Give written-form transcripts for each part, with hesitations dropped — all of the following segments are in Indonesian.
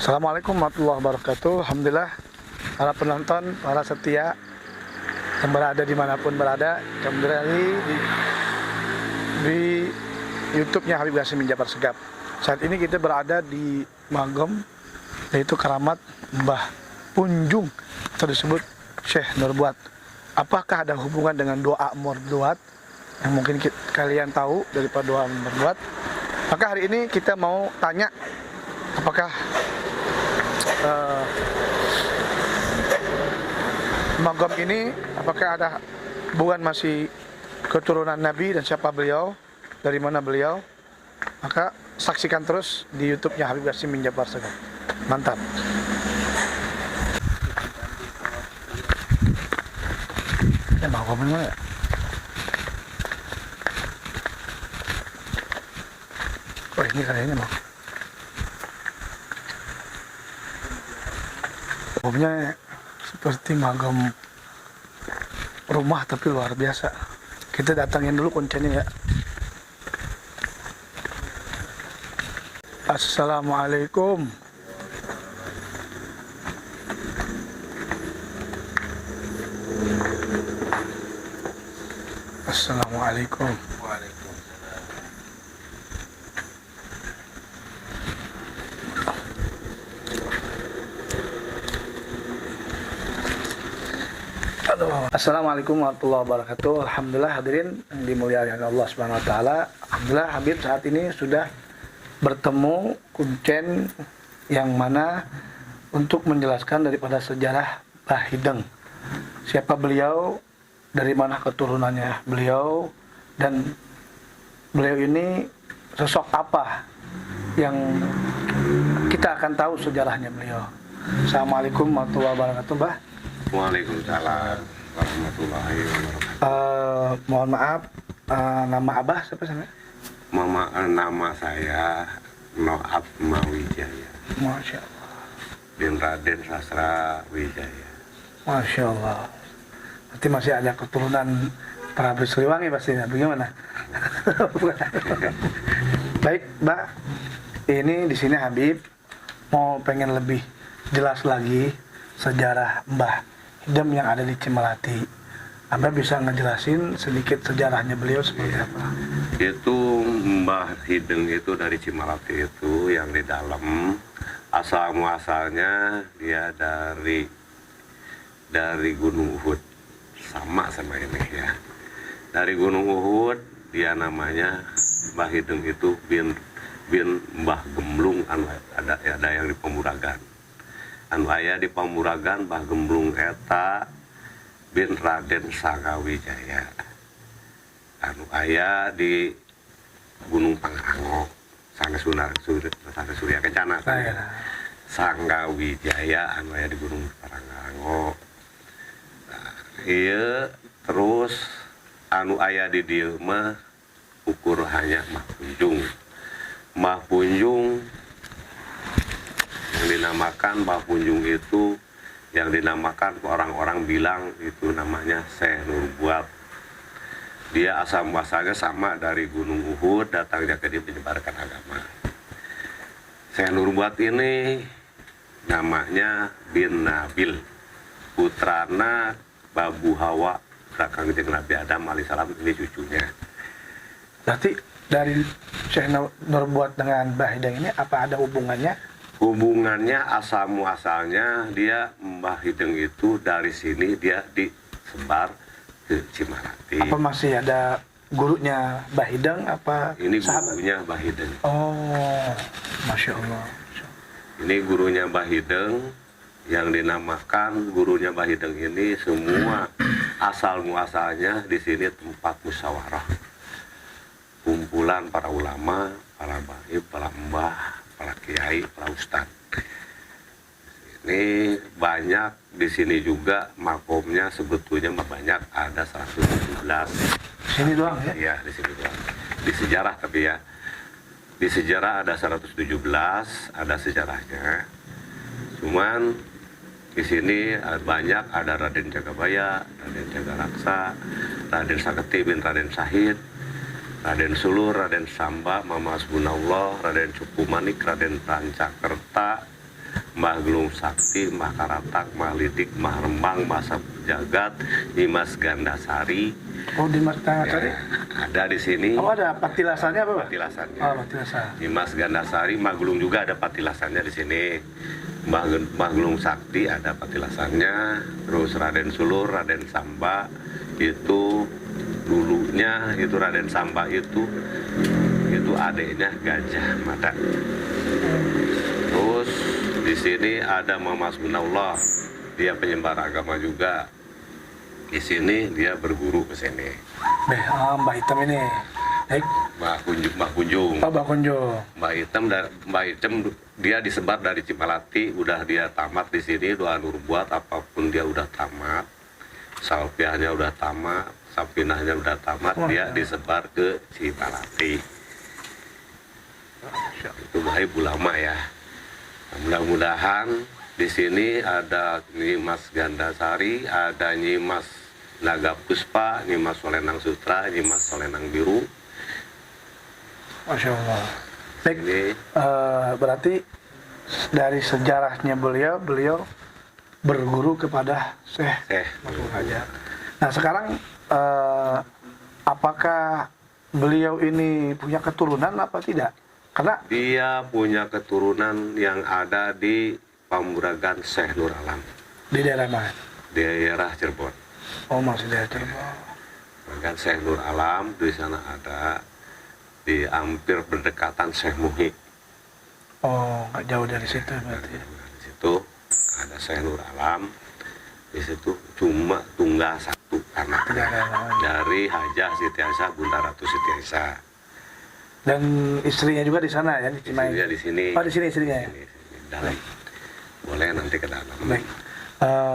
Assalamualaikum warahmatullahi wabarakatuh. Alhamdulillah, para penonton, para setia yang berada dimanapun berada, kembali di YouTube-nya Habib Qasim bin Jabar Segaf. Saat ini kita berada di Magom, yaitu keramat Mbah Punjung atau disebut Syekh Nurbuat. Apakah ada hubungan dengan doa Murduat yang mungkin kalian tahu daripada doa Murduat? Maka hari ini kita mau tanya apakah Magom ini apakah ada hubungan masih keturunan Nabi dan siapa beliau, dari mana beliau? Maka saksikan terus di YouTube-nya Habib Qasim bin Jabar Segaf. Mantap. Magom ini mana ya? Oh ini kayaknya mau. Magomnya seperti magom rumah tapi luar biasa. Kita datangin dulu kuncinya ya. Assalamualaikum. Assalamualaikum. Assalamualaikum warahmatullahi wabarakatuh. Alhamdulillah hadirin yang dimuliakan Allah Subhanahu wa taala. Alhamdulillah Habib saat ini sudah bertemu kuncen yang mana untuk menjelaskan daripada sejarah Mbah Hideng. Siapa beliau, dari mana keturunannya beliau, dan beliau ini sosok apa yang kita akan tahu sejarahnya beliau. Assalamualaikum warahmatullahi wabarakatuh, Mbah. Waalaikumsalam warahmatullahi wabarakatuh. Mohon maaf, nama Abah siapa sana? Nama saya Noab Mawijaya Masya Allah. bin Raden Sastra Wijaya. Masya Allah. Berarti masih ada keturunan Prabu Siliwangi pastinya. Bagaimana? Baik, Mbak. Ini di sini Habib mau pengen lebih jelas lagi sejarah Mbah Hideng yang ada di Cimelati. Anda bisa ngejelasin sedikit sejarahnya beliau seperti apa? Itu Mbah Hideng itu dari Cimalati itu yang di dalam asal muasalnya dia dari Gunung Uhud, sama ini ya. Dari Gunung Uhud dia namanya Mbah Hideng itu bin Mbah Gemblung, ada yang di Pemuragan. Anu aya di Pamuragan Mbah Gemblung eta bin Raden Sanggawijaya. Anu aya di Gunung Pangrango, Surya Kencana. Sanggawijaya anu aya di Gunung Pangrango. Nah, ieu terus anu aya di dieu mah ukur hanya Mbah Punjung. Mbah Punjung yang dinamakan Mbah Punjung itu, yang dinamakan orang-orang bilang itu namanya Syekh Nurbuat. Dia asal muasalnya sama dari Gunung Uhud, datangnya ke dia menyebarkan agama. Syekh Nurbuat ini namanya bin Nabil, putrana Babu Hawa, belakang jeung Nabi Adam alaihissalam, ini cucunya. Berarti dari Syekh Nurbuat dengan Mbah Hideng ini apa ada hubungannya? Hubungannya asal muasalnya dia Mbah Hideng itu dari sini dia disebar ke Cimalati. Apa masih ada gurunya Mbah Hideng apa? Ini sahabat? gurunya Mbah Hideng. Oh, Masya Allah. Ini gurunya Mbah Hideng, yang dinamakan gurunya Mbah Hideng ini semua asal muasalnya di sini tempat musyawarah. Kumpulan para ulama, para baib, para mbah, para kiai, para ustad. Ini banyak di sini juga makomnya, sebetulnya banyak, ada 117. Sini doang ya? Iya, di sini doang. Di sejarah tapi ya. Di sejarah ada 117, ada sejarahnya. Cuman di sini banyak, ada Raden Jagabaya, Raden Jagaraksa, Raden Saketi bin Raden Sahid, Raden Sulur, Raden Samba, Mama Hasbunallah, Raden Cukumanik, Raden Pancakerta, Mbah Gelung Sakti, Mbah Karatak, Mbah Lidik, Mbah Rembang, Mbah Jagat, Nyimas Gandasari. Oh, di Mas tadi. Ada di sini. Oh, ada patilasannya apa, Pak? Patilasannya. Oh, patilasan. Nyimas Gandasari, Mbah Gelung juga ada patilasannya di sini. Mbah Gelung Sakti ada patilasannya. Terus Raden Sulur, Raden Samba itu dulunya itu Raden Samba itu adiknya Gajah Mada. Terus di sini ada Muhammad Sunallah, dia penyebar agama juga. Di sini dia berguru ke sini. Mbah Hitam ini. Baik. Mbah Kunjung. Oh, Mbah Kunjung. Mbah Hitam dia disebar dari Cimalati, udah dia tamat di sini, doa nur buat apapun dia udah tamat. Salpiahnya udah tamat, Sapinahnya udah tamat, dia disebar ke Cimalati. Itu baik ulama ya. Mudah-mudahan di sini ada Nyimas Gandasari, ada Nyimas Naga Puspa, Nyimas Solenang Sutra, Nyimas Solenang Biru. Masya Allah. Baik. Ini Berarti dari sejarahnya beliau berguru kepada Syekh Mahfud Hajar. Nah sekarang apakah beliau ini punya keturunan apa tidak? Karena dia punya keturunan yang ada di Pamuragan Syekh Nur Alam di daerah mana? di daerah Cirebon. Oh, masih daerah Cirebon. Pamuragan Syekh Nur Alam di sana ada, di hampir berdekatan Syekh Muhi. Oh, nggak jauh dari situ berarti. Di situ ada Syekh Nur Alam. Di situ cuma tunggal satu anak Tidak ada lain. dari Hajah Siti Aisyah, Bunda Ratu Siti Aisyah. Dan istrinya juga di sana ya, di Cimahi. Istrinya di sini. Oh, di sini istrinya ya. Di dalam. Boleh nanti ke dalam. Baik.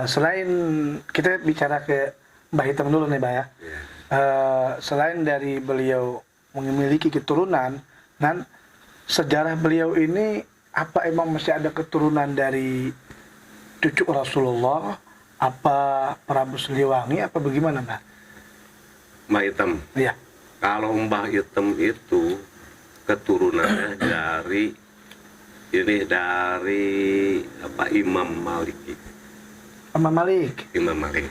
Selain kita bicara ke Mbah Hitam dulu nih, Mbak ya. Ya. Selain dari beliau memiliki keturunan, dan sejarah beliau ini apa emang masih ada keturunan dari cucu Rasulullah, apa Prabu Siliwangi, apa bagaimana, Mbak? Mbah Hitam. Iya. Kalau Mbah Hitam itu keturunannya dari Imam Malik. Imam Malik. Imam Malik.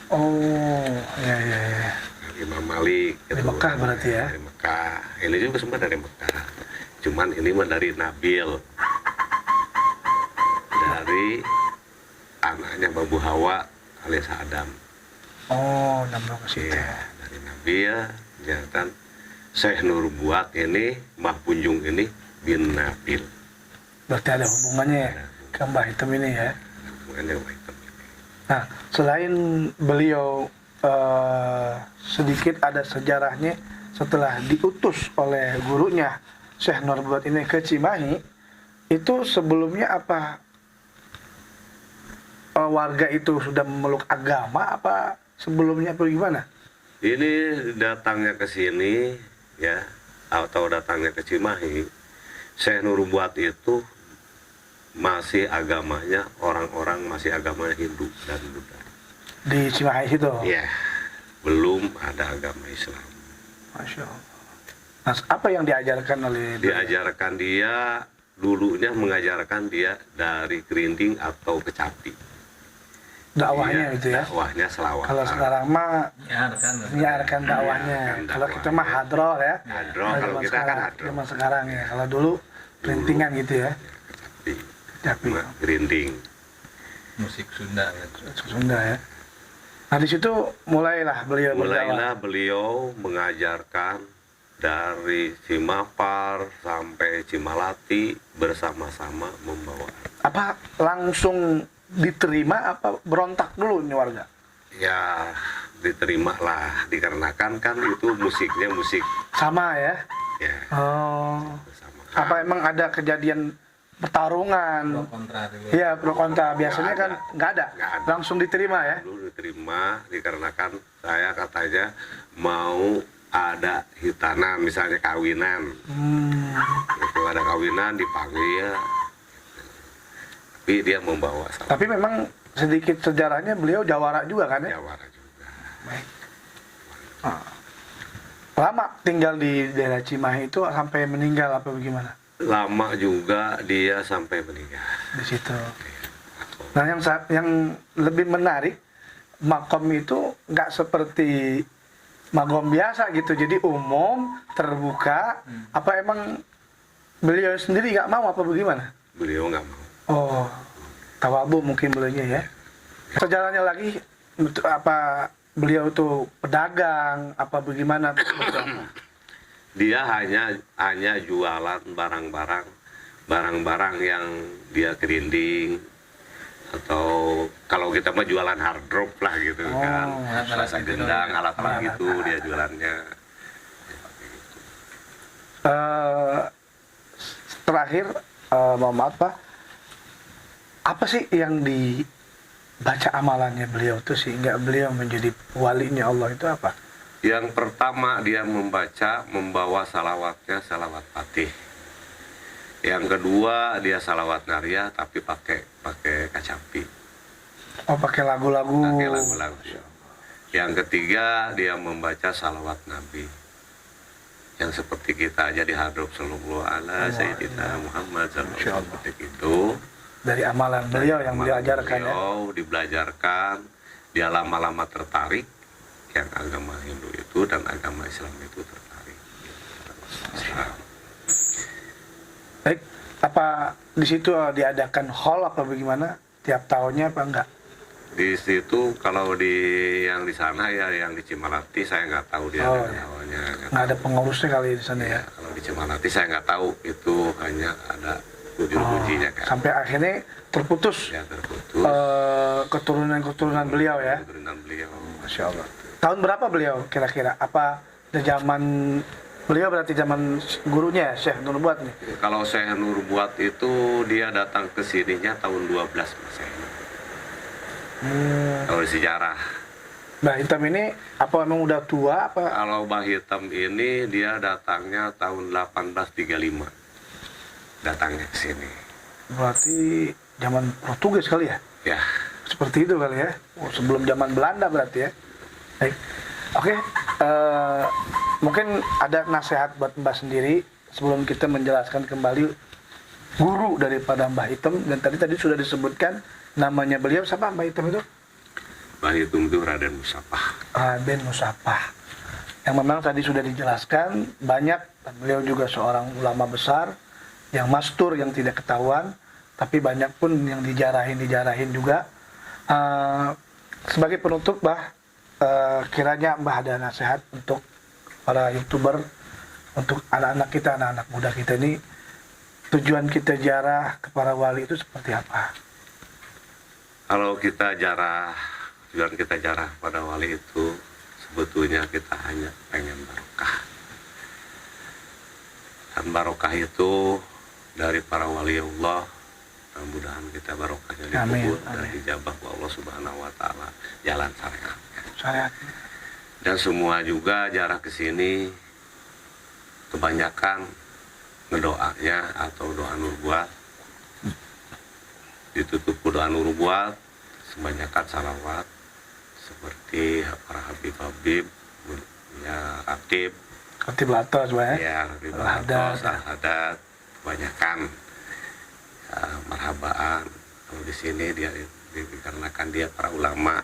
Oh, ya. Imam Malik. Dari Mekah berarti ya? Dari Mekah. Ini juga semua dari Mekah. Cuman ini mah dari Nabil. Dari anaknya Babu Hawa alias Adam. Oh, nambah ke situ. Iya, dari Nabil. Jangan Syekh Nur Buat ini, Mbah Punjung ini bin Nabil. Berarti ada hubungannya ya ke Mbah Hitam ini ya. Hubungannya Mbah Hitam ini. Nah, selain beliau sedikit ada sejarahnya setelah diutus oleh gurunya Syekh Nur Buat ini ke Cimahi, itu sebelumnya apa warga itu sudah memeluk agama apa sebelumnya apa gimana? Ini datangnya ke sini ya, atau datangnya ke Cimahi, Syekh Nur Buat itu masih agamanya orang-orang masih agamanya Hindu dan Buddha. Di Cimahi itu? Ya, belum ada agama Islam. Masya Allah. Nah, apa yang diajarkan oleh Diajarkan dia, dulunya mengajarkan dia dari kerinding atau kecapi. dakwahnya gitu ya? Dakwahnya selawat. Kalau sekarang mah menyiarkan dakwahnya. Kalau kita mah hadroh ya. Hadroh, kalau kita kan hadroh. Zaman sekarang ya. Kalau dulu perintingan gitu ya. Kecapi. Kerinding. Musik Sunda ya. Sunda ya. Nah di situ mulailah beliau Mulailah beliau mengajarkan dari Cimapar sampai Cimalati bersama-sama membawa. Apa langsung diterima apa berontak dulu nih warga? Ya diterima lah, dikarenakan kan itu musiknya musik Sama ya? ya Oh. bersama. Apa emang ada kejadian pertarungan? Pro kontra dulu. Iya pro kontra. Biasanya kan nggak ada. Nggak ada. Langsung diterima ya? Dulu diterima dikarenakan saya katanya mau ada hitanan, misalnya kawinan. Itu ada kawinan dipanggil, tapi dia membawa salah Tapi memang sedikit sejarahnya beliau jawara juga kan ya? jawara juga. Lama tinggal di daerah Cimahi itu sampai meninggal apa bagaimana? Lama juga dia sampai meninggal. di situ. Nah, yang lebih menarik, makom itu nggak seperti makom biasa gitu, jadi umum, terbuka. Apa emang beliau sendiri nggak mau apa bagaimana? Beliau nggak mau. Oh, tawabu mungkin beliaunya ya. Sejarahnya lagi, apa beliau itu pedagang, apa bagaimana? Dia hanya jualan barang-barang yang dia kerinding, atau kalau kita mah jualan hard drop lah gitu kan, alat-alat selasa gitu gendang, ya. alat-alat gitu dia jualannya. Terakhir, mohon maaf Pak, apa sih yang dibaca amalannya beliau itu sehingga beliau menjadi walinya Allah itu apa? Yang pertama dia membawa salawatnya salawat fatih. Yang kedua dia salawat naria tapi pakai kacapi. Oh, pakai lagu-lagu. Pakai lagu-lagu. Yang ketiga dia membaca salawat Nabi. Yang seperti kita aja di hadrob sallallahu ala sayyidina Muhammad sallallahu alaihi itu. Dari amalan beliau yang beliau ajarkan ya. Beliau dibelajarkan, dia lama-lama tertarik yang agama Hindu itu dan agama Islam itu tertarik. Baik, apa di situ diadakan hall apa bagaimana? Tiap tahunnya apa enggak? Di situ kalau yang di sana ya yang di Cimalati saya nggak tahu dia ya. awalnya. Nggak ada pengurusnya kali di sana ya. Kalau di Cimalati saya nggak tahu, itu hanya ada puji-pujinya kan. Sampai akhirnya terputus. Ya terputus. Keturunan beliau ya. Keturunan beliau. Masya Allah. Tahun berapa beliau kira-kira? Apa zaman beliau berarti zaman gurunya Syekh Nurbuat nih? Kalau Syekh Nurbuat itu dia datang ke sininya tahun 12 Masehi. Kalau sejarah. Mbah Hitam ini apa memang udah tua apa? Kalau Mbah Hitam ini dia datangnya tahun 1835. Datangnya ke sini. Berarti zaman Portugis kali ya? Ya. Seperti itu kali ya? Oh, sebelum zaman Belanda berarti ya? Baik. Oke, mungkin ada nasihat buat Mbah sendiri sebelum kita menjelaskan kembali guru daripada Mbah Hitam. Dan tadi sudah disebutkan namanya beliau siapa Mbah Hitam itu? Mbah Hitam itu Raden Musapah. Raden Musapah. Yang memang tadi sudah dijelaskan banyak, dan beliau juga seorang ulama besar yang mastur yang tidak ketahuan, tapi banyak pun yang dijarahin juga. Sebagai penutup Mbah, kiranya Mbah ada nasihat untuk para YouTuber, untuk anak-anak kita, anak-anak muda kita ini, tujuan kita ziarah kepada wali itu seperti apa? Kalau tujuan kita jarah pada wali itu sebetulnya kita hanya pengen barokah. Dan barokah itu dari para wali Allah. Mudah-mudahan kita barokahnya dikubur dan dijabah Allah Subhanahu wa taala jalan syariat. Dan semua juga jarah ke sini kebanyakan ngedoanya atau doa nurbuat. Ditutup doa nurbuat, kebanyakan salawat seperti para habib ya Ratib Latos Mbah ya, Ratib Latos, Al-Haddad, kebanyakan marhabaan. Kalau di sini dia dikarenakan dia para ulama,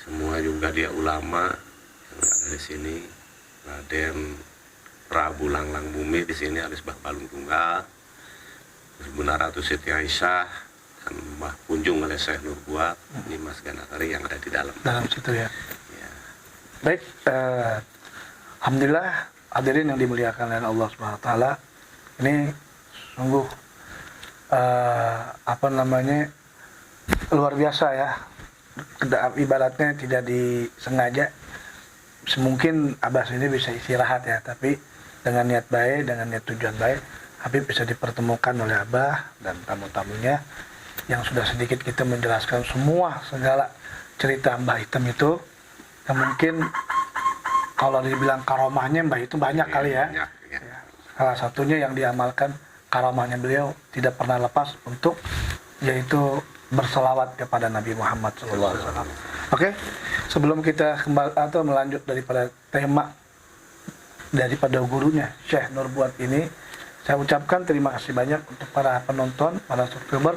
semua juga dia ulama yang ada di sini. Raden Prabu Langlang Bumi di sini ada Mbah Balung Tunggal, Bunda Ratu Siti Aisyah, dan Mbah Kunjung oleh Syekh Nurbuat, ini Mas Ganatari yang ada di dalam situ ya. Ya. Baik, alhamdulillah hadirin yang dimuliakan oleh Allah Subhanahu wa taala. Ini sungguh luar biasa ya. Ibaratnya tidak disengaja. Semungkin Abbas ini bisa istirahat ya, tapi dengan niat baik, dengan niat tujuan baik, Habib bisa dipertemukan oleh Abah dan tamu-tamunya yang sudah sedikit kita menjelaskan segala cerita Mbah Hitam itu. Yang mungkin kalau dibilang karomahnya Mbah itu banyak kali ya. Banyak, ya. Salah satunya yang diamalkan karomahnya beliau tidak pernah lepas untuk yaitu berselawat kepada Nabi Muhammad SAW. Oke, sebelum kita kembali atau melanjut daripada tema daripada gurunya Syekh Nurbuat ini, Saya ucapkan terima kasih banyak untuk para penonton, para subscriber.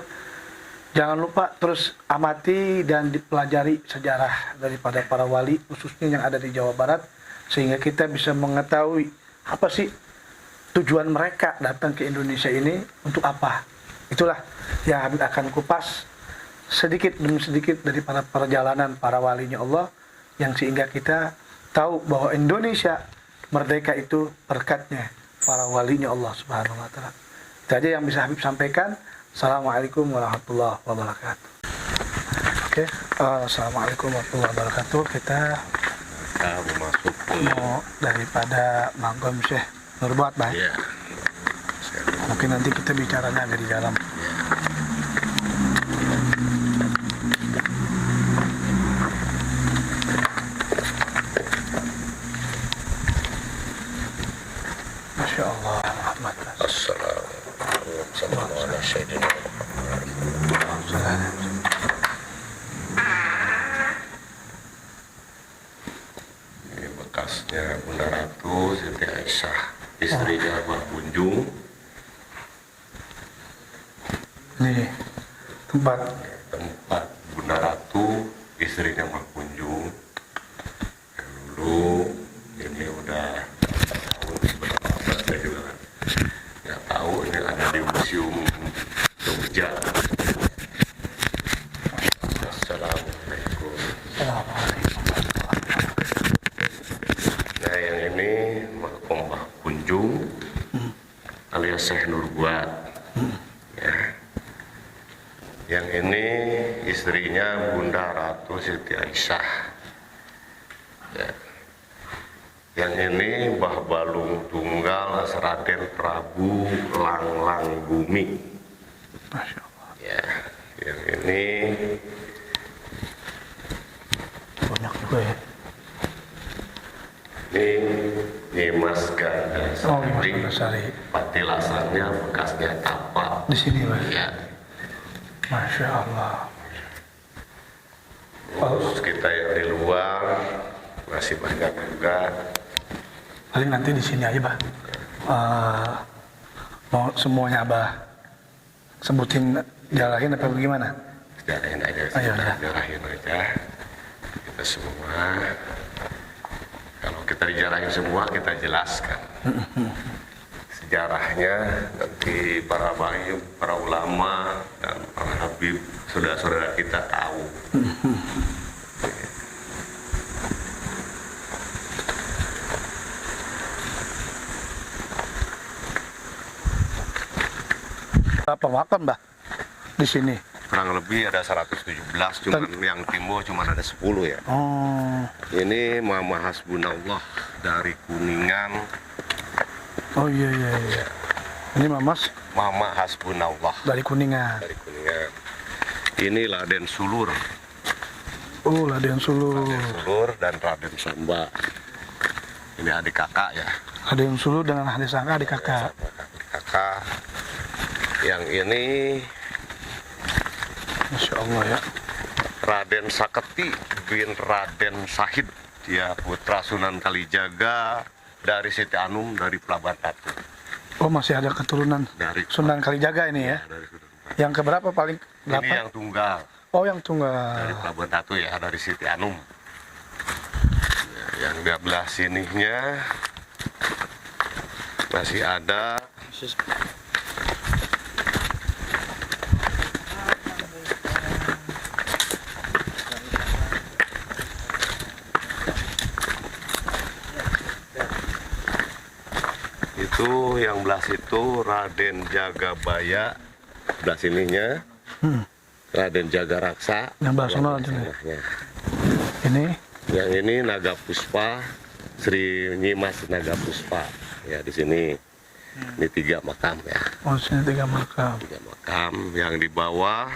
Jangan lupa terus amati dan dipelajari sejarah daripada para wali, khususnya yang ada di Jawa Barat, sehingga kita bisa mengetahui apa sih tujuan mereka datang ke Indonesia ini untuk apa. Itulah yang Habib akan kupas sedikit demi sedikit dari para perjalanan para walinya Allah, yang sehingga kita tahu bahwa Indonesia merdeka itu berkatnya para walinya Allah Subhanahu wa taala. Itu aja yang bisa Habib sampaikan. Assalamualaikum warahmatullahi wabarakatuh. Oke, assalamualaikum warahmatullahi wabarakatuh. Kita masuk ke mau daripada Magom Syekh Nurbuat, Pak. ya. Mungkin nanti kita bicaranya agak di dalam. Masya Allah, Muhammad. Ini bekasnya Bunda Ratu Siti Aisyah, istrinya Mbah Kunjung. Ini tempat Tempat Bunda Ratu, istrinya Mbah Kunjung. Yang dulu ini udah tahun berapa ada juga kan? Nggak tahu, ini ada di Museum Jogja. Assalamualaikum. Nah yang ini Makom Mbah Kunjung alias Syekh Nurbuat. Ya. Yang ini istrinya Bunda Ratu Siti Aisyah. Ya. Yang ini Mbah Balung Tunggal Raden Prabu Langlang Bumi. Masya Allah, Ya. Yang ini banyak juga ya. Nyimas Ganda Oh, Nyimas Gandasari. Patilasannya bekasnya tapak. Di sini, Pak. Ya. Masya Allah. Terus kita yang di luar masih banyak juga. Paling nanti di sini aja, Pak. Mau semuanya Abah sebutin, jalanin apa bagaimana? Jarahin aja, Ayo, ya. jarahin aja. Kita semua. Kalau kita dijarahin semua, kita jelaskan. Sejarahnya nanti para bayi, para ulama, dan para habib, saudara-saudara kita tahu. Berapa makam, Mbah, di sini? Kurang lebih ada 117, cuman yang timbul cuma ada 10 ya. Oh, Ini Mama Hasbunallah dari Kuningan. oh iya, iya, iya. Ini Mamas Mama Hasbunallah dari Kuningan. dari Kuningan. Ini Raden Sulur. Oh, Raden Sulu. Raden Sulur dan Raden Samba. Ini adik kakak ya. Raden Sulu dengan Raden Sangka adik kakak. Adik kakak. Yang ini Masya Allah ya. Raden Saketi bin Raden Sahid. Dia putra Sunan Kalijaga dari Siti Anum dari Pelabuhan Ratu. Oh, masih ada keturunan Dari Sunan Kalijaga ini ya. dari Sunan Kalijaga. Yang keberapa paling? Ini 8? yang tunggal. Oh, yang Dari tunggal. Pelabuhan Ratu ya, dari Siti Anum. Ya, yang di belah sininya masih ada itu, yang belah situ Raden Jagabaya, belah sininya Raden Jagaraksa. Yang belah sana Raden. sananya. Ini Yang ini Naga Puspa, Sri Nyimas Naga Puspa. Ya di sini. Ini 3 makam ya. oh sini 3 makam. 3 makam. Yang di bawah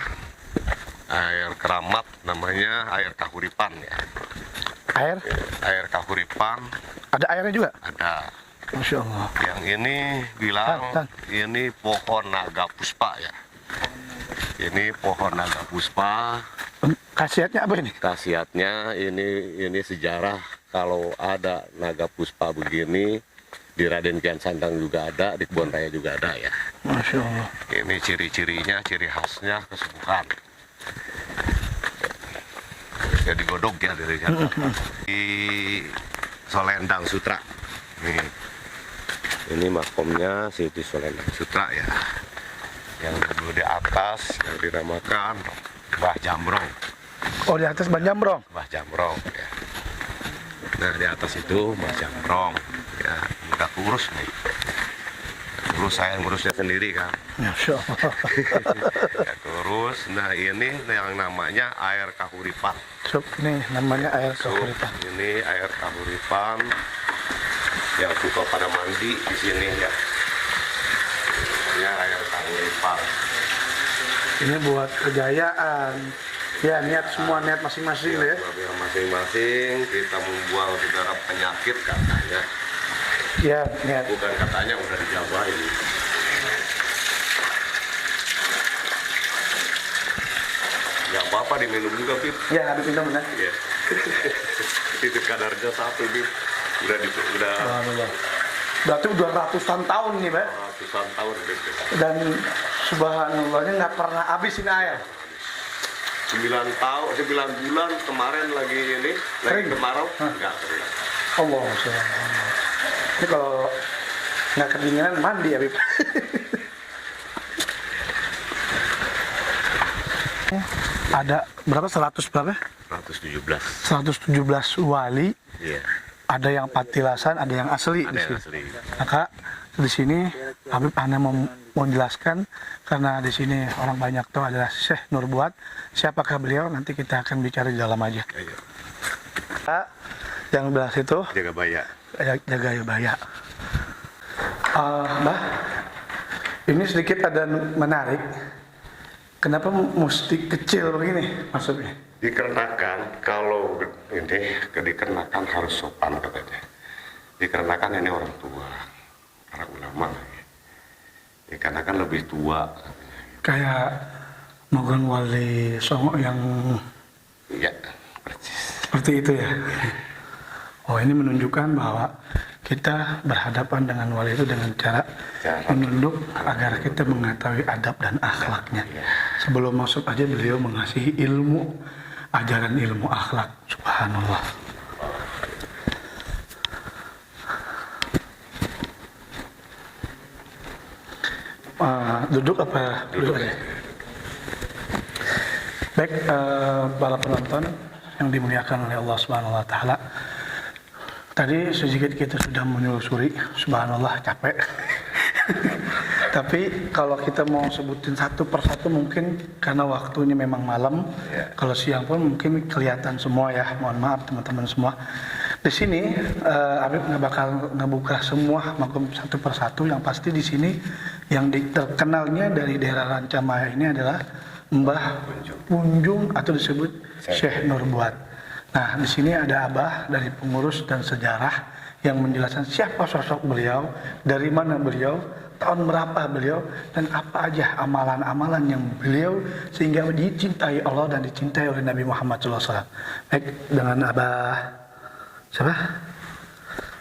air keramat, namanya air kahuripan ya. Air? Air kahuripan Ada airnya juga? ada. Masya Allah. Yang ini bilang Tan. ini pohon Naga Puspa ya. Ini pohon Naga Puspa. Khasiatnya apa ini? Khasiatnya ini sejarah, kalau ada Naga Puspa begini Di Raden Kian Santang juga ada, di Kebon Raya juga ada ya. Masya Allah. Ini ciri-cirinya, ciri khasnya kesembuhan. Ya digodok ya dari jatuh. Di Solendang Sutra. Ini makomnya Siti Solendang Sutra ya. Yang dulu di atas yang dinamakan Mbah Jambrong. Oh, di atas Ban Jambrong. Mbah Jambrong ya. Nah di atas itu Mbah Jambrong ya, udah kurus nih. Kurus, saya ngurusnya sendiri kan. Masya Allah. Ya, kurus. Nah ini yang namanya air kahuripan. Sup, ini namanya air So, kahuripan. ini air kahuripan yang suka pada mandi di sini ya. Namanya air kahuripan. Ini buat kejayaan. Ya, niat semua, niat masing-masing ya. Biar masing-masing kita membuang segala penyakit katanya. Ya, niat. Bukan katanya, udah dijawab ini. Gak apa-apa diminum juga, Pip. Ya, habis minum ya. Iya. Itu kadarnya satu, Pip. Udah Alhamdulillah. Berarti udah ratusan tahun nih, Pak. ratusan tahun, Pip. Dan subhanallahnya nggak pernah habis ini air. 9 bulan kemarin lagi ini, lagi Kering? kemarau, enggak kering. Allah, subhanallah. Ini kalau nggak kedinginan mandi ya, Bib. Ada berapa? 100 berapa? 117. 117 wali. Iya. Ada yang patilasan, ada yang asli Ada di yang sini. asli. Maka di sini Habib hanya mau menjelaskan karena di sini orang banyak tahu adalah Syekh Nurbuat. Siapakah beliau? Nanti kita akan bicara di dalam aja. Ayo. Yang belah situ Jaga baya. jaga baya. Mbah, ini sedikit ada menarik. Kenapa mesti kecil begini maksudnya? Dikarenakan kalau ini dikarenakan harus sopan katanya. Dikarenakan ini orang tua, para ulama. Dikarenakan lebih tua. Kayak Mogon Wali Songo yang Iya, persis. seperti itu ya. Oh, ini menunjukkan bahwa kita berhadapan dengan wali itu dengan cara menunduk agar kita mengetahui adab dan akhlaknya. Sebelum masuk aja beliau mengasihi ilmu, ajaran ilmu akhlak. Subhanallah. Duduk apa? Duduk aja. Baik, para penonton yang dimuliakan oleh Allah Subhanahu wa taala. Tadi sedikit kita sudah menelusuri, subhanallah capek. Tapi kalau kita mau sebutin satu persatu mungkin karena waktunya memang malam. Kalau siang pun mungkin kelihatan semua ya. Mohon maaf teman-teman semua. Di sini Habib nggak bakal ngebuka semua makom satu persatu. Yang pasti di sini yang terkenalnya dari daerah Rancamaya ini adalah Mbah Punjung atau disebut Syekh Nurbuat. Nah, di sini ada Abah dari pengurus dan sejarah yang menjelaskan siapa sosok beliau, dari mana beliau, tahun berapa beliau, dan apa aja amalan-amalan yang beliau sehingga dicintai Allah dan dicintai oleh Nabi Muhammad SAW. Baik, dengan Abah siapa?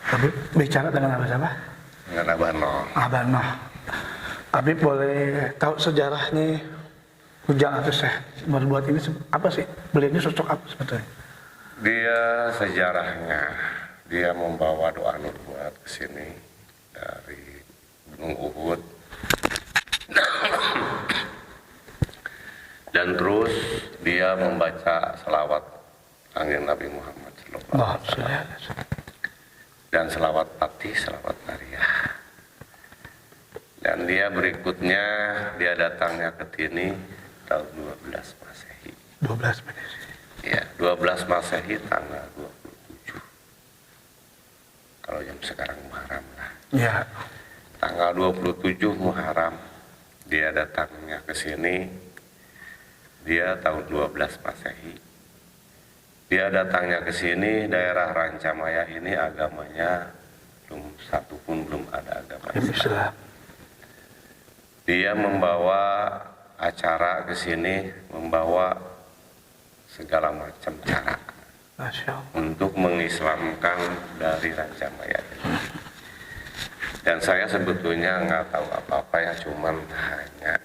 Habib bicara dengan Abah siapa? Dengan Abah Noh. Abah Noh. Habib boleh tahu sejarahnya Ujang atau Syekh Nurbuat ini apa sih? Beliau ini sosok apa sebetulnya? Dia sejarahnya, dia membawa doa Nurbuat ke sini dari Gunung Uhud. Dan terus dia membaca selawat angin Nabi Muhammad SAW. Dan selawat Fatih, selawat Maria. Dan dia berikutnya, dia datangnya ke sini tahun 12 Masehi. 12 menit. Ya, 12 Masehi tanggal 27. Kalau jam sekarang Muharram lah. Ya. Tanggal 27 Muharram dia datangnya ke sini. Dia tahun 12 Masehi. Dia datangnya ke sini, daerah Rancamaya ini agamanya belum satu pun belum ada agama Islam. Dia membawa acara ke sini, membawa segala macam cara untuk mengislamkan dari Rancamaya. Dan saya sebetulnya nggak tahu apa-apa ya, cuman hanya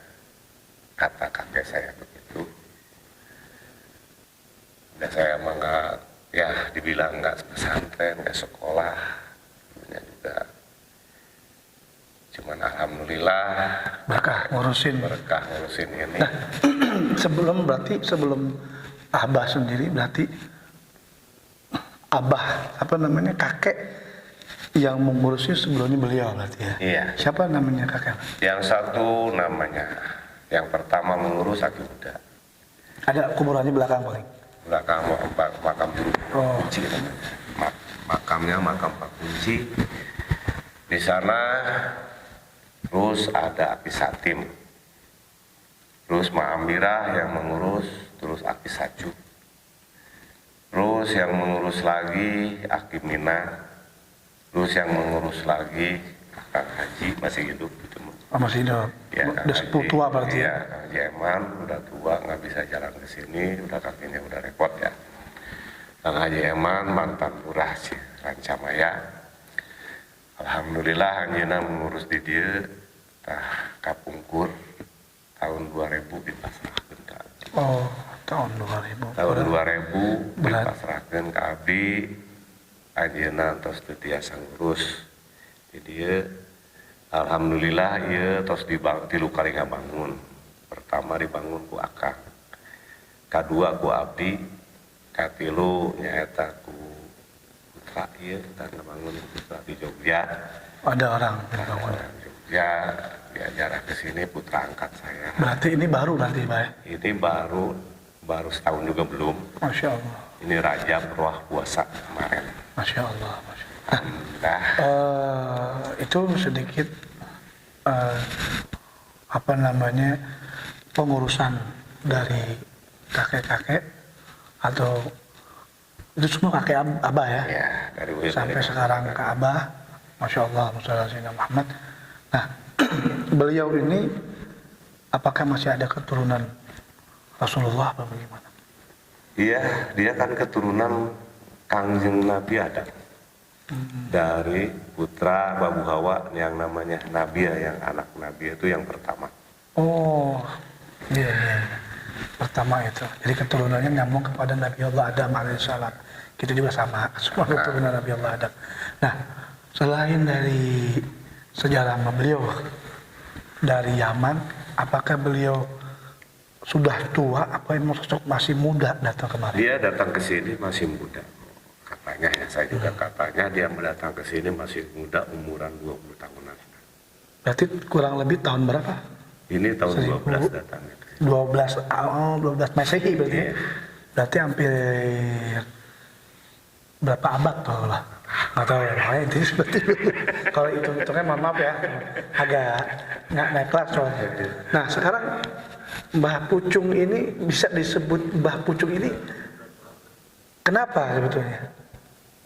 kata kakek saya begitu. Dan saya emang nggak, ya dibilang nggak pesantren, nggak sekolah, punya juga. Cuman alhamdulillah Berkah ngurusin. berkah ngurusin ini. Nah, sebelum Abah sendiri berarti Abah kakek yang mengurusnya sebelumnya beliau berarti ya. Iya. Siapa namanya kakek? Yang satu namanya, yang pertama mengurus Aki Buddha. Ada kuburannya belakang paling. Belakang makam Guru Oh. Kunci namanya. Makamnya makam Pak Kunci. Di sana terus ada Aki Satim. Terus Ma Amirah yang mengurus, terus Aki Sajuk. Terus yang mengurus lagi Aki Mina. Terus yang mengurus lagi Kang Haji masih hidup gitu. Oh, masih hidup. Ya, Udah sepuh tua berarti ya. ya. Kang Haji Eman udah tua, nggak bisa jalan ke sini, udah kakinya udah repot ya. Kang Haji Eman mantan lurah sih, Rancamaya. Alhamdulillah Anjeuna mengurus di dia tah kapungkur tahun 2000 dipasrahkeun ka abdi. Oh, tahun 2000. Tahun 2000 berat. dipasrahkeun ka abdi. Anjeuna tos teu tiasa ngurus. Jadi ieu alhamdulillah ieu tos tilu kali ngabangun. Pertama dibangun ku akang. Kadua ku abdi, katilu nyaeta ku putra ieu kita ngabangun putra di Jogja. Ada orang bangun. Jogja diajarah ke sini putra angkat saya. Berarti ini baru berarti Pak ya? Ini baru setahun juga belum. Masya Allah. Ini Rajab Ruah Puasa kemarin. Masya Allah. Masya Allah. Nah, Itu sedikit apa namanya pengurusan dari kakek-kakek atau itu semua kakek Abah ya? ya dari Uyut Sampai dari sekarang ke Abah, Masya Allah, Muhammad Muhammad. Nah, beliau ini apakah masih ada keturunan Rasulullah apa bagaimana? Iya, dia kan keturunan Kangjeng Nabi Adam. Dari putra Babu Hawa yang namanya Nabia, yang anak Nabi itu yang pertama. Oh, iya, iya. Pertama itu. Jadi keturunannya nyambung kepada Nabi Allah Adam alaihissalam. Kita juga sama, semua keturunan Nabi Allah Adam. Nah, selain dari sejarah beliau dari Yaman, apakah beliau sudah tua apa yang sosok masih muda datang kemarin? Dia datang ke sini masih muda. Katanya ya, saya juga katanya dia datang ke sini masih muda, umuran 20 tahunan. Berarti kurang lebih tahun berapa? Ini tahun 12 12 datangnya. 12 Masehi berarti. Iya. Berarti hampir berapa abad tuh lah? Nggak tahu ya, makanya itu seperti kalau hitung-hitungnya mohon maaf ya, agak nggak kelas soalnya. Nah sekarang Mbah Pucung ini bisa disebut Mbah Pucung ini kenapa sebetulnya?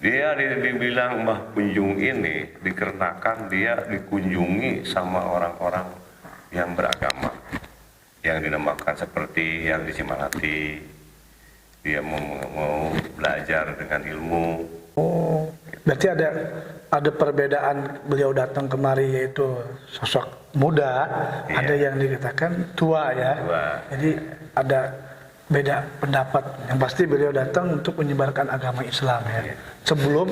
Dia dibilang Mbah Punjung ini dikarenakan dia dikunjungi sama orang-orang yang beragama, yang dinamakan seperti yang di Cimalati. Dia mau belajar dengan ilmu. Oh, berarti ada perbedaan beliau datang kemari yaitu sosok muda, Iya. ada yang dikatakan tua ya. Tua. Jadi ada beda pendapat. Yang pasti beliau datang untuk menyebarkan agama Islam ya. Iya. Sebelum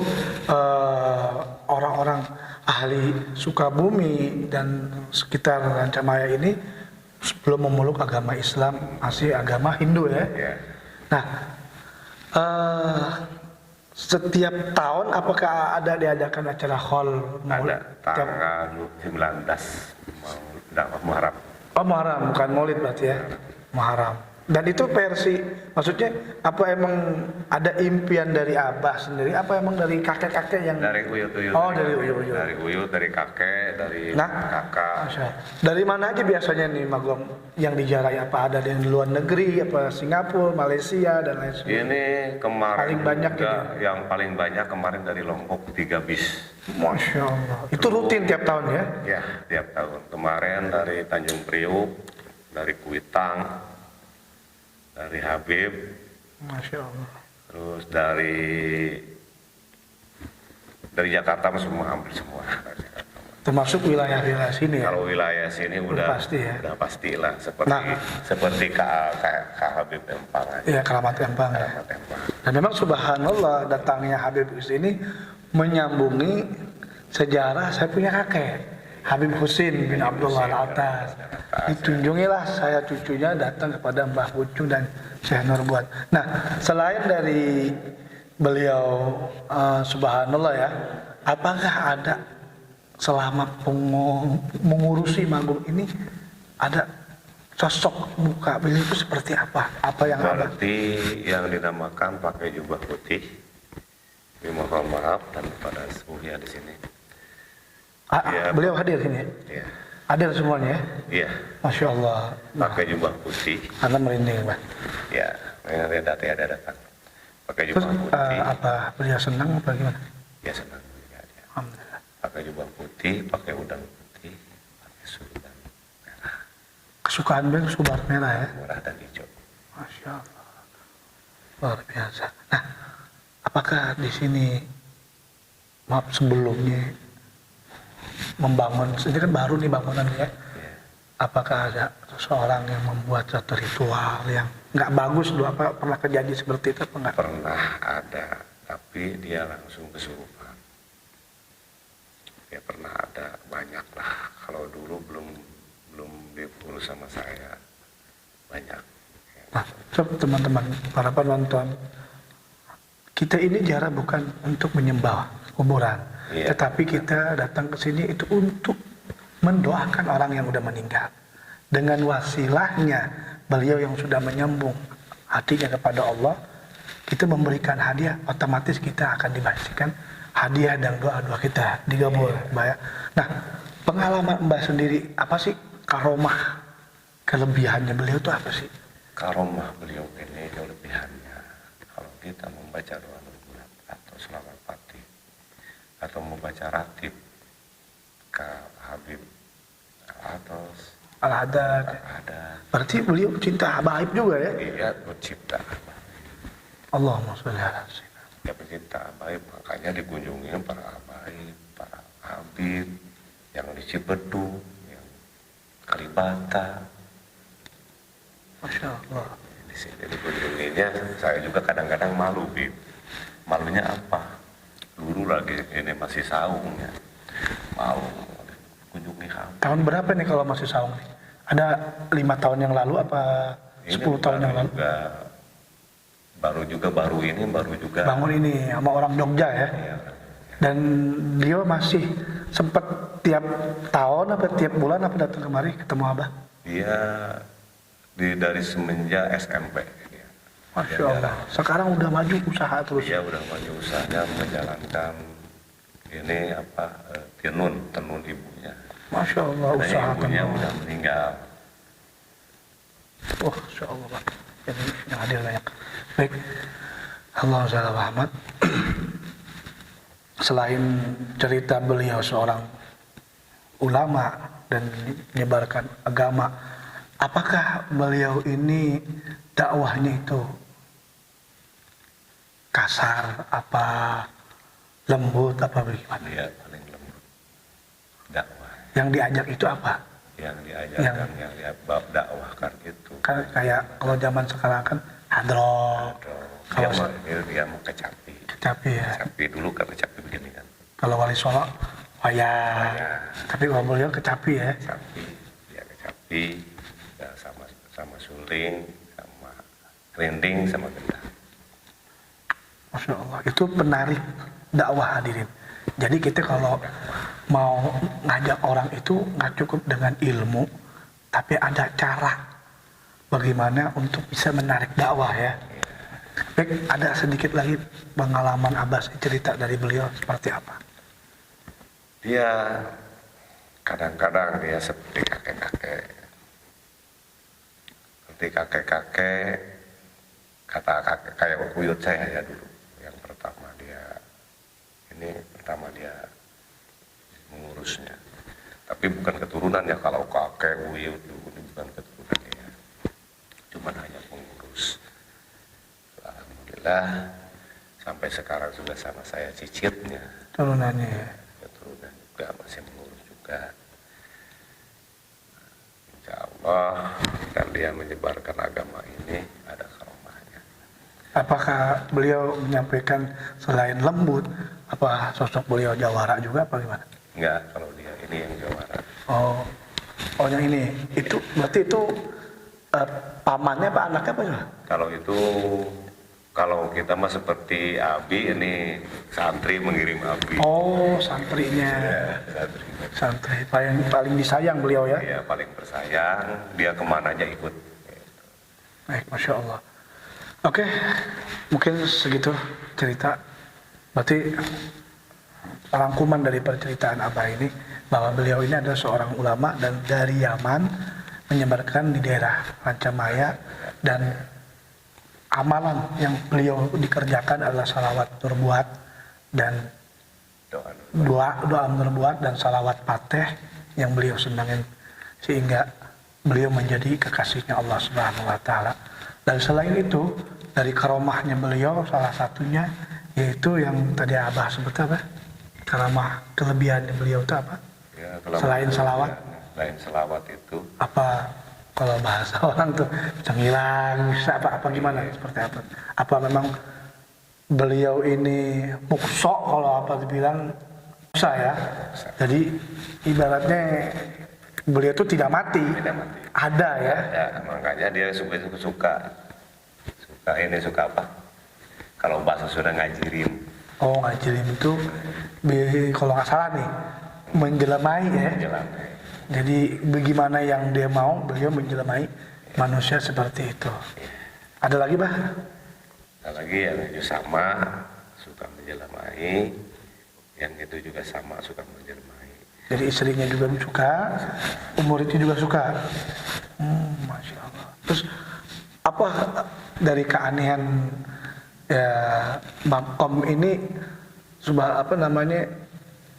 orang-orang ahli Sukabumi dan sekitar Rancamaya ini sebelum memeluk agama Islam masih agama Hindu ya. Ya. Nah, setiap tahun apakah ada diadakan acara haul Ada Tiap- tanggal 19 Muharram. Oh Muharram, bukan Maulid berarti ya. Muharram. Dan itu versi, maksudnya apa emang ada impian dari Abah sendiri? Apa emang dari kakek-kakek yang? Dari uyut-uyut. Oh, dari uyut-uyut. Dari uyut, dari kakek, dari Nah, kakak. Masya Allah. Dari mana aja biasanya nih Magong yang dijarai? Apa ada di luar negeri, apa Singapura, Malaysia dan lain sebagainya? Ini kemarin Paling banyak juga gitu. yang paling banyak kemarin dari Lombok 3 bis. Masya Allah. Itu rutin tiap tahun ya? Ya, tiap tahun. Kemarin dari Tanjung Priuk, dari Kuitang, dari Habib, Masya Allah. terus dari Jakarta semua, hampir semua. Dari Jakarta. termasuk wilayah-wilayah sini ya. Kalau wilayah sini udah pasti ya. udah pastilah seperti Nah. seperti Kak Habib Empang aja. Iya, Keramat Empang ya. Keramat Empang. Dan memang subhanallah datangnya Habib ke sini menyambungi sejarah saya punya kakek Habib Husin bin Abdullah Al-Atas. Ditunjungilah saya cucunya datang kepada Mbah Pucung dan Syekh Nurbuat. Nah, selain dari beliau subhanallah ya, apakah ada selama mengurusi Magum ini ada sosok muka beliau itu seperti apa? Apa yang ada? Berarti yang dinamakan pakai jubah putih. Ini mohon maaf dan pada semuanya di sini. Ya, Beliau hadir sini ya? Iya. Hadir semuanya ya? Iya. Masya Allah. Pakai jubah putih. Karena merinding Pak. Ya, ada datang. Pakai Terus jubah putih. apa beliau senang apa gimana? Ya senang juga dia. Alhamdulillah. Pakai jubah putih, pakai udang putih, pakai surban merah, Kesukaan beliau subar merah ya? merah dan hijau. Masya Allah. Luar biasa. Nah, apakah di sini maaf sebelumnya membangun, ini kan baru nih bangunan ya. Ya. Apakah ada seseorang yang membuat satu ritual yang nggak bagus dulu, apa pernah kejadian seperti itu apa nggak? Pernah ada, tapi dia langsung kesurupan. Ya pernah ada, banyak lah. Kalau dulu belum diurus sama saya, banyak. Nah, coba teman-teman, para penonton, kita ini jarang bukan untuk menyembah kuburan, Iya. tetapi kita datang ke sini itu untuk mendoakan orang yang sudah meninggal. Dengan wasilahnya beliau yang sudah menyambung hatinya kepada Allah, kita memberikan hadiah, otomatis kita akan dibagikan hadiah dan doa-doa kita digabung, Mbak ya. Nah, pengalaman Mbak sendiri apa sih karomah kelebihannya beliau itu apa sih? Karomah beliau ini kelebihannya, kalau kita membaca doa Nurbuat atau selawat Fatih atau membaca ratib ke Habib atau Al-Haddad. ada Berarti beliau cinta habaib juga ya? dia pencipta Allahumma sholli ala sayyidina. dia pencipta Habib, makanya dikunjungi para Habib, para Habib yang di Cibedu, yang Kalibata. Masya Allah. Di sini dikunjunginya, saya juga kadang-kadang malu, Bib. Malunya apa? Dulu lagi ini masih saung ya, mau kunjungi kamu. Tahun berapa nih kalau masih saung nih? Ada 5 tahun yang lalu apa 10 tahun yang lalu? Baru juga Bangun ini sama orang Jogja ya. ya, Dan dia masih sempat tiap tahun apa tiap bulan apa datang kemari ketemu Abah? dia dari semenjak SMP dia. Masya Allah. Sekarang udah maju usaha terus. Dia udah maju usahanya menjalankan ini tenun ibunya. Masya Allah Karena usaha ibunya tenun. udah meninggal. Oh, Masya Allah Pak. Yang hadir banyak. Baik. Allah Muhammad. Selain cerita beliau seorang ulama dan menyebarkan agama, apakah beliau ini dakwahnya itu kasar, apa lembut, apa bagaimana? Dia paling lembut dakwah. Yang diajak itu apa? Yang diajarkan, yang dia dakwahkan itu. Kan kayak kalau zaman sekarang kan hadroh, Dia Kalau dia mau kecapi. tapi ya. Kecapi dulu kan kecapi begini kan. Kalau wali songo, wayang. Tapi kalau beliau kecapi ya. Kecapi, dia kecapi, ya sama suling, sama rinding, sama gendang. Masya Allah, itu penarik dakwah hadirin. Jadi kita kalau mau ngajak orang itu nggak cukup dengan ilmu, tapi ada cara bagaimana untuk bisa menarik dakwah ya. Baik, ada sedikit lagi pengalaman Abbas cerita dari beliau seperti apa? Dia kadang-kadang dia seperti kakek-kakek. Seperti kakek-kakek, kata kakek kayak buyut saya ya dulu. Yang pertama dia mengurusnya. Tapi bukan keturunannya, kalau kakek buyut dulu ini bukan keturunannya. Cuman hanya pengurus. Alhamdulillah sampai sekarang sudah sama saya cicitnya. Turunannya ya. Keturunan juga masih mengurus juga. dakwah dan dia menyebarkan agama ini ada karomahnya. Apakah beliau menyampaikan selain lembut, apa sosok beliau jawara juga apa gimana? Enggak, kalau dia ini yang jawara. Oh yang ini, itu berarti itu pamannya apa anaknya apa ya? Kalau kita mah seperti Abi, ini santri mengirim Abi. Oh santrinya, Ya, santri paling disayang beliau ya? dia paling bersayang, dia kemana aja ikut. Baik, masya Allah. Oke, mungkin segitu cerita. Berarti rangkuman dari perceritaan Abah ini bahwa beliau ini adalah seorang ulama dan dari Yaman menyebarkan di daerah Rancamaya, dan amalan yang beliau dikerjakan adalah salawat nurbuat dan doa nurbuat dan salawat pateh yang beliau senangin, sehingga beliau menjadi kekasihnya Allah Subhanahu wa taala. Dan selain itu, dari karomahnya beliau salah satunya yaitu yang tadi Abah sebut apa? Karomah kelebihannya beliau itu apa? Ya, Selain salawat? Selain salawat itu Apa kalau bahasa orang tuh cengilang, bisa apa gimana? Seperti apa? Apa memang beliau ini muksok kalau apa dibilang musa ya? Jadi ibaratnya beliau itu tidak mati. tidak mati. Ada ya? Ya, makanya dia suka apa? Kalau bahasa sudah ngajirin. Oh ngajirin itu kalau nggak salah nih menjelamai ya. Menjelamai. Jadi bagaimana yang dia mau, beliau menjelamai manusia seperti itu. Ada lagi Bah? Ada lagi yang itu sama suka menjelamai, yang itu juga sama suka menjelamai. Jadi istrinya juga suka, muridnya juga suka. Masya Allah. Terus apa dari keanehan ya makom ini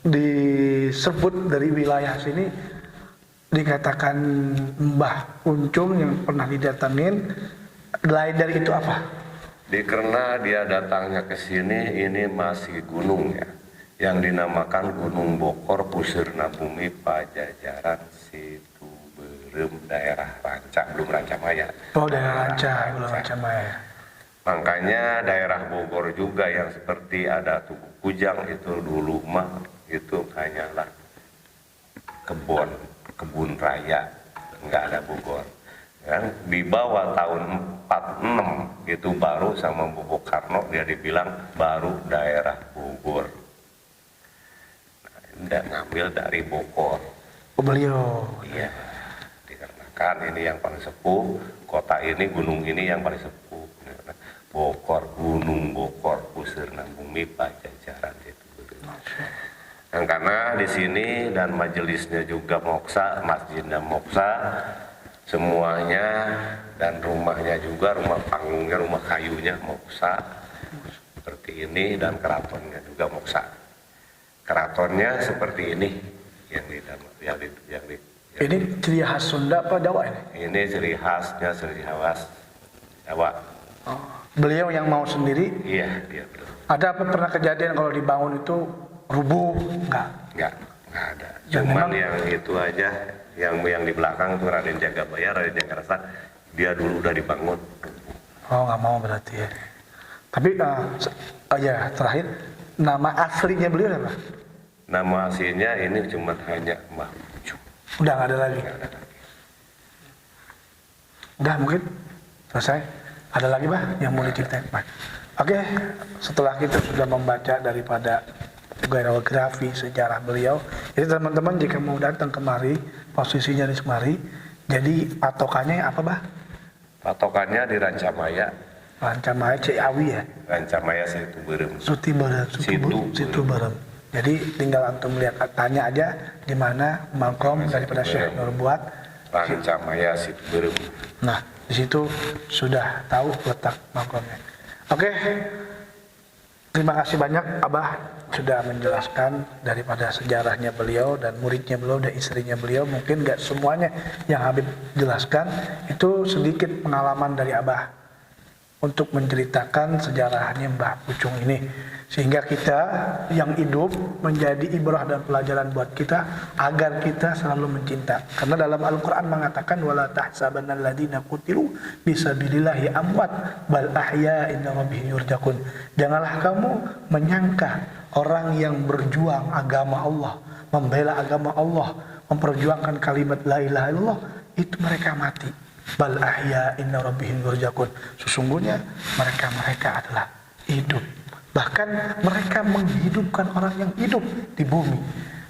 disebut dari wilayah sini dikatakan Mbah Uncung yang pernah didatangin, lain dari itu apa? Karena dia datangnya ke sini ini masih gunung ya, yang dinamakan Gunung Bokor, Pusirna Bumi, Pajajaran, Situ Berem, daerah Ranca, belum Rancamaya. Oh daerah Ranca, belum Rancamaya. Makanya daerah Bogor juga yang seperti ada Tugu Kujang itu dulu mah itu hanyalah kebun raya, nggak ada Bogor. Kan di bawah tahun 46 itu baru sama Bobo Karno dia dibilang baru daerah Bogor. Nah, ngambil dari Bogor. Oh beliau. Iya. Dikarenakan ini yang paling sepuh, kota ini, gunung ini yang paling sepuh. Bokor, Gunung Bokor, Pusirna Bumi, Pajajaran itu. Dan karena di sini dan majelisnya juga moksa, masjidnya moksa, semuanya dan rumahnya juga, rumah panggungnya, rumah kayunya moksa seperti ini, dan keratonnya juga moksa. Keratonnya seperti ini yang ini ciri khas Sunda apa Jawa ini? Ini ciri khasnya Jawa. Oh, beliau yang mau sendiri? Iya, dia betul. Ada apa pernah kejadian kalau dibangun itu rubuh? Enggak ada. Dan Cuman memang, yang itu aja, yang di belakang tuh Raden Jagabaya, Raden Jagarasa, dia dulu udah dibangun. oh nggak mau berarti ya. Tapi ya terakhir, nama aslinya beliau apa? Nama aslinya ini cuma hanya Mbah Uncung. Udah nggak ada lagi. Nggak ada lagi. Udah mungkin selesai. Ada lagi Bah yang mau diceritain? Baik. Oke, setelah kita sudah membaca daripada biografi sejarah beliau, jadi teman-teman jika mau datang kemari, posisinya di kemari, jadi patokannya apa Bah? Patokannya di Rancamaya. Rancamaya Ciawi ya? Rancamaya Situ Berem. Situ Berem. Jadi tinggal antum lihat, tanya aja di mana makom daripada Syekh Nurbuat. Rancamaya Situ Berem. Nah, di situ sudah tahu letak makomnya. Oke, terima kasih banyak Abah sudah menjelaskan daripada sejarahnya beliau dan muridnya beliau dan istrinya beliau. Mungkin nggak semuanya yang Habib jelaskan, itu sedikit pengalaman dari Abah untuk menceritakan sejarahnya Mbah Pucung ini, sehingga kita yang hidup menjadi ibrah dan pelajaran buat kita agar kita selalu mencinta. Karena dalam Al-Quran mengatakan wala tahsabanna alladziina qutilu fisabilillahi amwat bal ahya'in rabbihim yurzaqun. Janganlah kamu menyangka orang yang berjuang agama Allah, membela agama Allah, memperjuangkan kalimat la ilaha illallah itu mereka mati. Bal ahya'in rabbihim yurzaqun. Sesungguhnya mereka adalah hidup. Bahkan mereka menghidupkan orang yang hidup di bumi.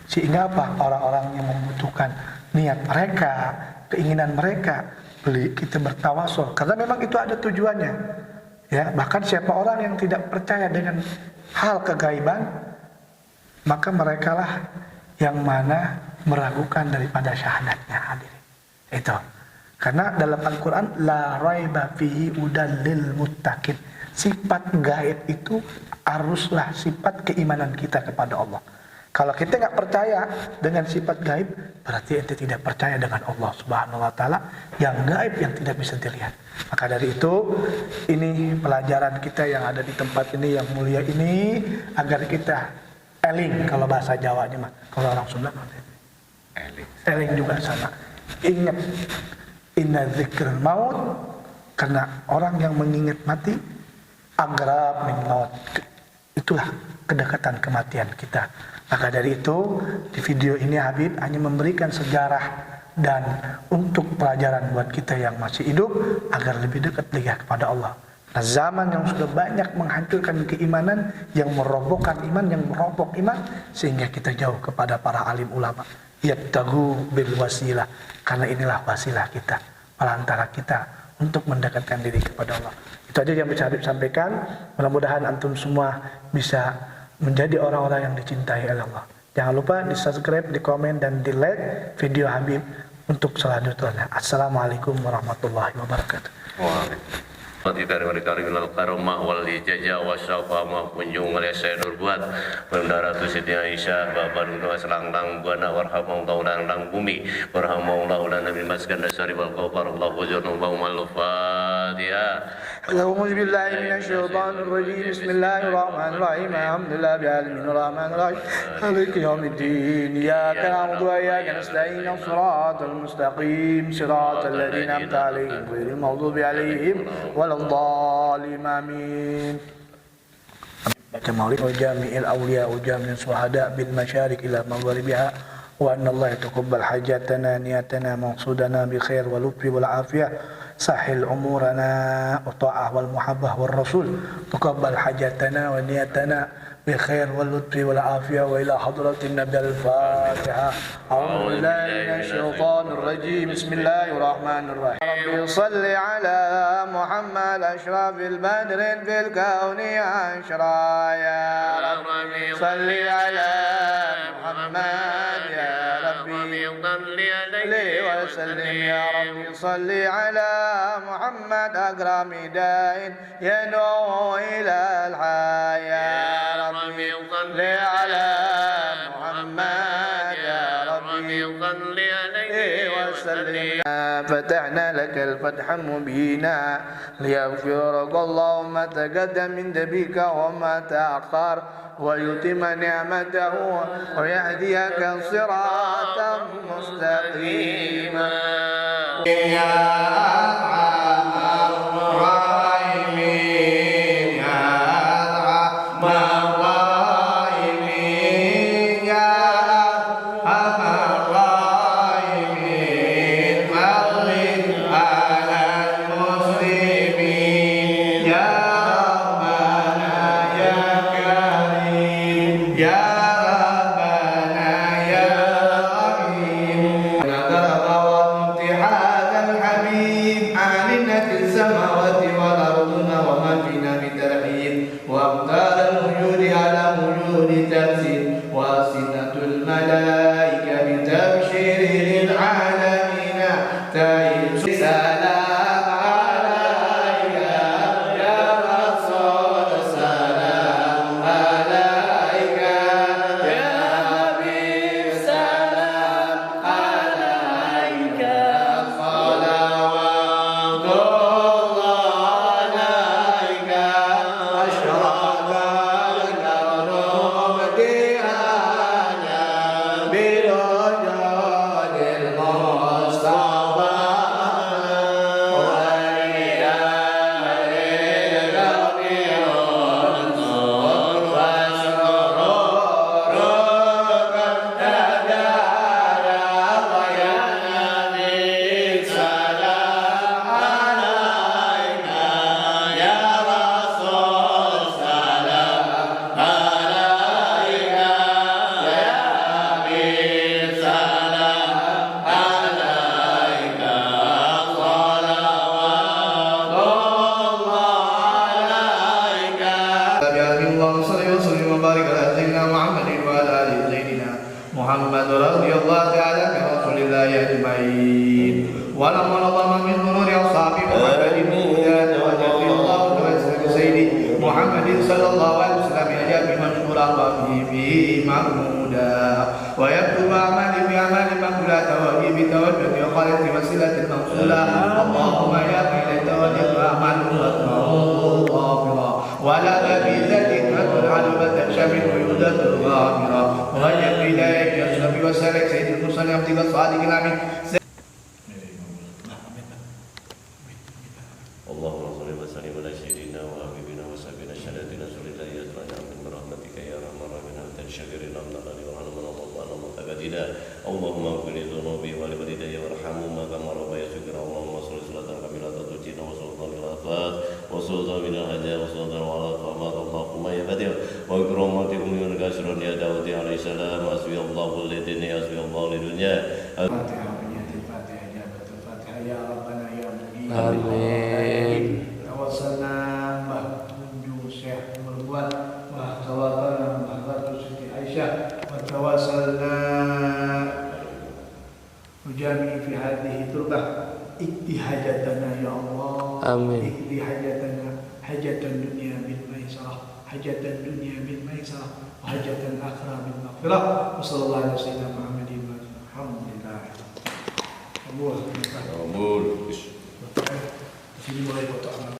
Sehingga apa? Orang-orang yang membutuhkan niat mereka, keinginan mereka, kita bertawasul. Karena memang itu ada tujuannya. Ya, bahkan siapa orang yang tidak percaya dengan hal kegaiban, maka merekalah yang mana meragukan daripada syahadatnya. Hadirin. Itu. Karena dalam Al-Quran la raiba fihi udal lil muttaqin. Sifat gaib itu haruslah sifat keimanan kita kepada Allah. Kalau kita nggak percaya dengan sifat gaib, berarti ente tidak percaya dengan Allah Subhanahu wa taala yang gaib, yang tidak bisa dilihat. Maka dari itu, ini pelajaran kita yang ada di tempat ini yang mulia ini, agar kita eling, kalau bahasa Jawanya mah. Kalau orang Sunda eling juga sama. Ingat, inna dzikrul maut, karena orang yang mengingat mati agrab min maut. Itulah kedekatan kematian kita. Maka dari itu, di video ini Habib hanya memberikan sejarah dan untuk pelajaran buat kita yang masih hidup agar lebih dekat lagi kepada Allah. Nah, zaman yang sudah banyak menghancurkan keimanan, yang merobohkan iman, yang meroboh iman, sehingga kita jauh kepada para alim ulama. Yabtaghu bil wasilah, karena inilah wasilah kita, perantara kita untuk mendekatkan diri kepada Allah. Itu aja yang bisa Habib sampaikan. Mudah-mudahan antum semua bisa menjadi orang-orang yang dicintai oleh Allah. Jangan lupa di subscribe, di komen, dan di like video Habib untuk selanjutnya. Assalamualaikum warahmatullahi wabarakatuh. Tidak dari minal karomah wal ijazah wasyafa ma kunjung malaysia nurbuat pendaratu Siti Aisyah bapak nuna selanglang buana warhamau taulang lang bumi warhamau laulan nabi maskan dasari wal kawfar Allahu jurnum baumal fatihah. أعوذ بالله من الشيطان الرجيم بسم الله الرحمن الرحيم الحمد لله رب العالمين الرحمن الرحيم مالك يوم الدين إياك نعبد وإياك نستعين الصراط المستقيم صراط الذين أنعمت عليهم غير المغضوب عليهم ولا الضالين آمين وجامع الأولياء وجامع الشهداء بالمشارق إلى مغاربها وأن الله يتقبل حاجاتنا نياتنا مقصودنا بخير واللطف والعافية سهل أمورنا والطاعة والمحبة والرسول تقبل حاجاتنا ونياتنا بخير واللطف والعافية وإلى حضرة النبي الفاتحة. أعوذ بالله من الشيطان الرجيم بسم الله الرحمن الرحيم ربي صل على محمد أشرف البدر في الكون أشرا يا ربي صل على محمد يا ربي صل عليه وسلم يا ربي صل على محمد أكرم داء يدعو إلى الحياة يا ربي صل على محمد يا ربي صل عليه وسلم فتحنا لك الفتح مبينا ليغفرك الله ما تقدم من ذنبك وما تأخر ويتم نعمته ويهديك صراطا مستقيما يا أرحم الراحمين يا أرحم الراحمين يا أرحم الراحمين فرج على المسلمين يا ربنا يا كريم يا ربنا يا رحيم نذر وامتحان الحبيب علنت السماوات والأرض وما فينا بترحيب وأبطال الوجود على وجود تمثيل وأسنة الملائكة بتبشير للعالمين تائب سلام عليك يا رسول سلام عليك يا حبيب سلام عليك صلوات الله رغبه في محمودا ويكتب أعمالي بأعمال مقبولة توجه بتوجه وخالد وسيلة موصولة اللهم يا من توجه أعمال وأسماء غافرة ولا نبي ذاتك العلوة شمل ويودة غافرة وهيا إليك يشرب وسلك سيد المرسلين عبدك الصادق الأمين اللهم صل وسلم على سيدنا وحبيبنا وسيدنا شهادتنا رسول الله أجمعين من برحمتك يا أرحم الراحمين أنت الشاكر الحمد لله ورحمنا الله متقدنا اللهم اغفر لذنوبي ولوالدي وارحمهما كما ربياني صغيرا اللهم صل صلاة كاملة تجينا وسلطان الآفات وسلطان من الهدايا وسلطان على الطامات اللهم يا بديع وإكراماتكم من كسر يا داود عليه السلام حسبي الله للدين حسبي الله للدنيا يا ربنا يا مجيب Amin. توسلنا Mbah Kunjung Syekh Merwan wa tawakalna Mbah Ratu Siti Aisyah wa tawasalna Ujami fi hadhihi turbah ikti hajatana ya Allah Amin. ikti hajatana hajatan dunia bil maisarah hajatan dunia bil maisarah wa hajatan akhirah bil maghfirah wa sallallahu alaihi wasallam Muhammadin wa alhamdulillah Allah Amin. sini mulai foto amal